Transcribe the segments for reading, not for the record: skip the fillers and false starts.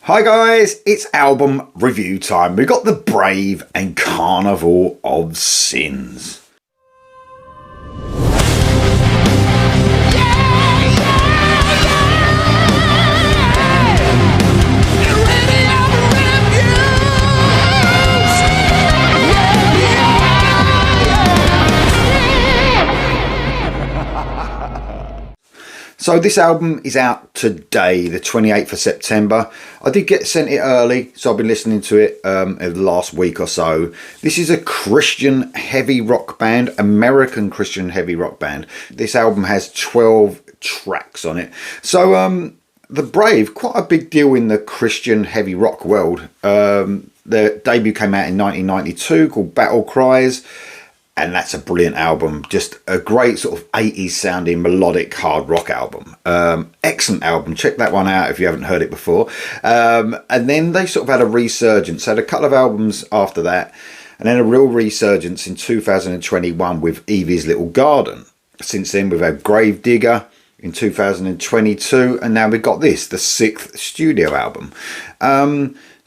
Hi guys, it's album review time. We've got The Brave and Carnival of Sins. So this album is out today, the 28th of September. I did get sent it early, so I've been listening to it over the last week or so. This is a Christian heavy rock band, American Christian heavy rock band. This album has 12 tracks on it. So The Brave, quite a big deal in the Christian heavy rock world. Their debut came out in 1992 called Battle Cries. And that's a brilliant album. Just a great sort of 80s sounding melodic hard rock album. Excellent album. Check that one out if you haven't heard it before. And then they sort of had a resurgence. Had a couple of albums after that. And then a real resurgence in 2021 with Evie's Little Garden. Since then we've had Gravedigger in 2022. And now we've got this, the 6th studio album.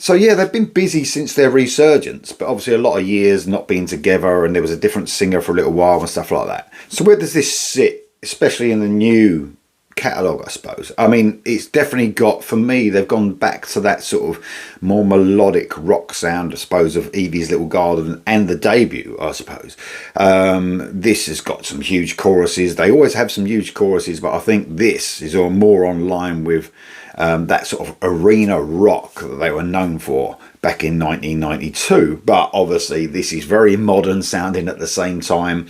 So yeah, they've been busy since their resurgence, but obviously a lot of years not being together, and there was a different singer for a little while and stuff like that. So where does this sit, especially in the new catalogue, I suppose? I mean, it's definitely got, for me, they've gone back to that sort of more melodic rock sound, I suppose, of Evie's Little Garden and the debut, I suppose. This has got some huge choruses. They always have some huge choruses, but I think this is more on line with that sort of arena rock that they were known for back in 1992. But obviously this is very modern sounding at the same time,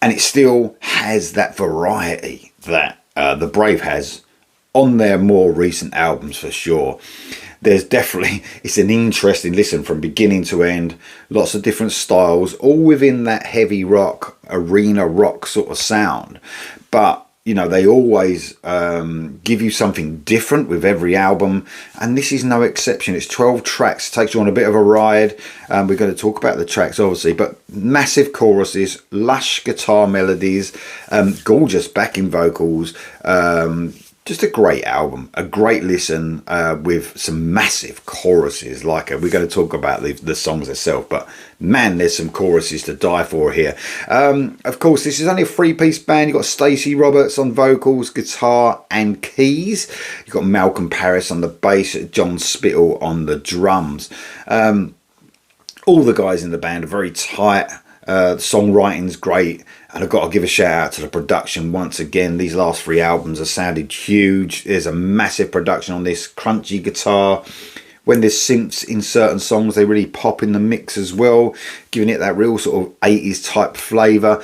and it still has that variety that The Brave has on their more recent albums for sure. There's definitely, it's an interesting listen from beginning to end. Lots of different styles, all within that heavy rock, arena rock sort of sound. But you know, they always give you something different with every album, and this is no exception. It's 12 tracks, takes you on a bit of a ride. We're going to talk about the tracks, obviously, but massive choruses, lush guitar melodies, gorgeous backing vocals. Just a great album, a great listen with some massive choruses. Like we're going to talk about the songs itself, but man, there's some choruses to die for here. Of course, this is only a 3-piece band. You've got Stacey Roberts on vocals, guitar and keys. You've got Malcolm Parris on the bass, John Spittle on the drums. All the guys in the band are very tight. The songwriting's great, and I've got to give a shout out to the production once again. These last 3 albums have sounded huge. There's a massive production on this, crunchy guitar. When there's synths in certain songs, they really pop in the mix as well, giving it that real sort of 80s type flavour.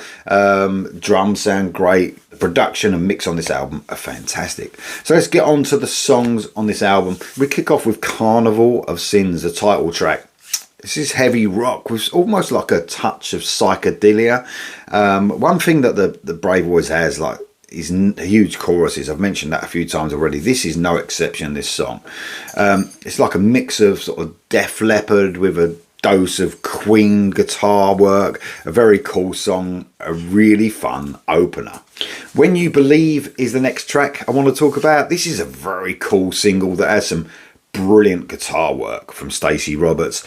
Drums sound great. The production and mix on this album are fantastic. So let's get on to the songs on this album. We kick off with Carnival of Sins, the title track. This is heavy rock with almost like a touch of psychedelia. One thing that the Brave always has, like, is huge choruses. I've mentioned that a few times already. This is no exception, this song. It's like a mix of sort of Def Leppard with a dose of Queen guitar work. A very cool song, a really fun opener. When You Believe is the next track I want to talk about. This is a very cool single that has some brilliant guitar work from Stacey Roberts.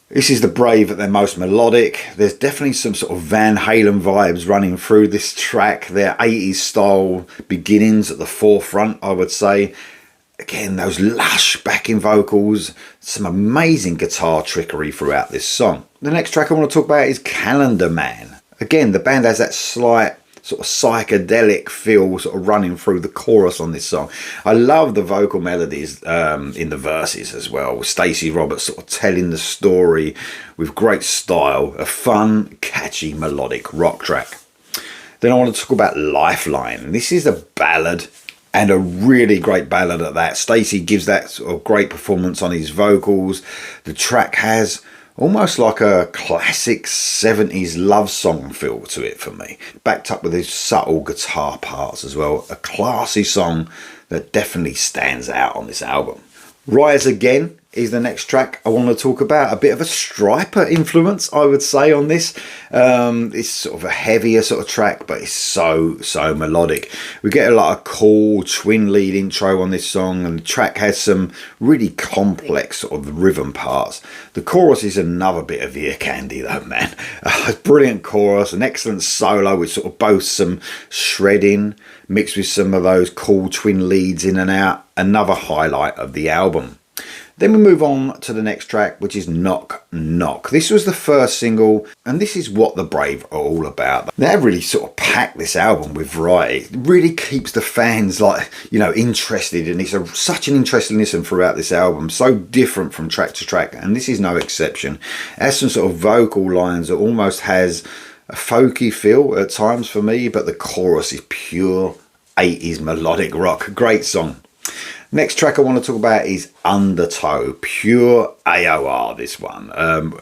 This is The Brave at their most melodic. There's definitely some sort of Van Halen vibes running through this track. Their 80s style beginnings at the forefront, I would say. Again, those lush backing vocals, some amazing guitar trickery throughout this song. The next track I want to talk about is Calendar Man. Again, the band has that slight sort of psychedelic feel sort of running through the chorus on this song. I love the vocal melodies in the verses as well, with Stacey Roberts sort of telling the story with great style. A fun, catchy, melodic rock track. Then I want to talk about Lifeline. This is a ballad, and a really great ballad at that. Stacey gives that sort of great performance on his vocals. The track has almost like a classic 70s love song feel to it for me, backed up with his subtle guitar parts as well. A classy song that definitely stands out on this album. Rise Again is the next track I want to talk about. A bit of a Striper influence, I would say, on this. It's sort of a heavier sort of track, but it's so melodic. We get a lot of cool twin lead intro on this song, and the track has some really complex sort of rhythm parts. The chorus is another bit of ear candy though, man. A brilliant chorus, an excellent solo which sort of boasts some shredding mixed with some of those cool twin leads in and out. Another highlight of the album. Then we move on to the next track, which is Knock Knock. This was the first single, and this is what the Brave are all about. They really sort of packed this album with variety. It really keeps the fans, like, you know, interested, and it's such an interesting listen throughout this album. So different from track to track, and this is no exception. It has some sort of vocal lines that almost has a folky feel at times for me, but the chorus is pure 80s melodic rock. Great song. Next track I want to talk about is Undertow, pure AOR, this one.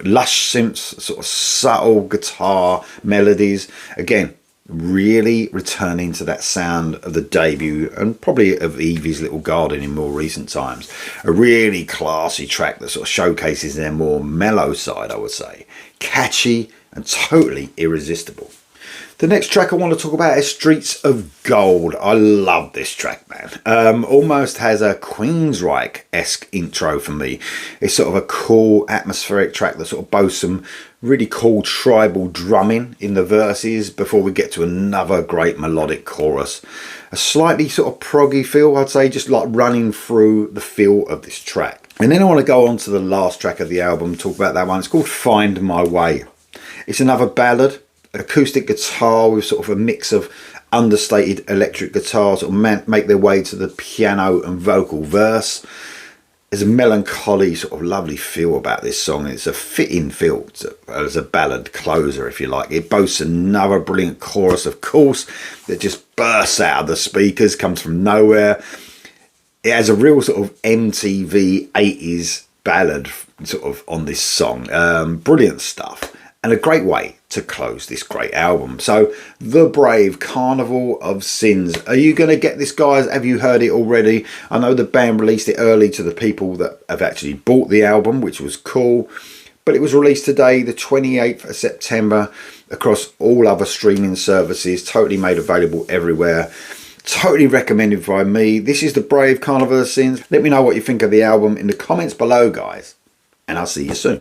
Lush synths, sort of subtle guitar melodies. Again, really returning to that sound of the debut and probably of Evie's Little Garden in more recent times. A really classy track that sort of showcases their more mellow side, I would say. Catchy and totally irresistible. The next track I want to talk about is Streets of Gold. I love this track, man. Almost has a Queensryche-esque intro for me. It's sort of a cool atmospheric track that sort of boasts some really cool tribal drumming in the verses before we get to another great melodic chorus. A slightly sort of proggy feel, I'd say, just like running through the feel of this track. And then I want to go on to the last track of the album, talk about that one. It's called Find My Way. It's another ballad. Acoustic guitar with sort of a mix of understated electric guitars sort of make their way to the piano and vocal verse. There's a melancholy sort of lovely feel about this song. It's a fitting feel as a ballad closer, if you like. It boasts another brilliant chorus, of course, that just bursts out of the speakers, comes from nowhere. It has a real sort of MTV 80s ballad sort of on this song. Brilliant stuff. And a great way to close this great album. So, The Brave, Carnival of Sins. Are you going to get this, guys? Have you heard it already? I know the band released it early to the people that have actually bought the album, which was cool. But it was released today, the 28th of September, across all other streaming services. Totally made available everywhere. Totally recommended by me. This is The Brave, Carnival of Sins. Let me know what you think of the album in the comments below, guys. And I'll see you soon.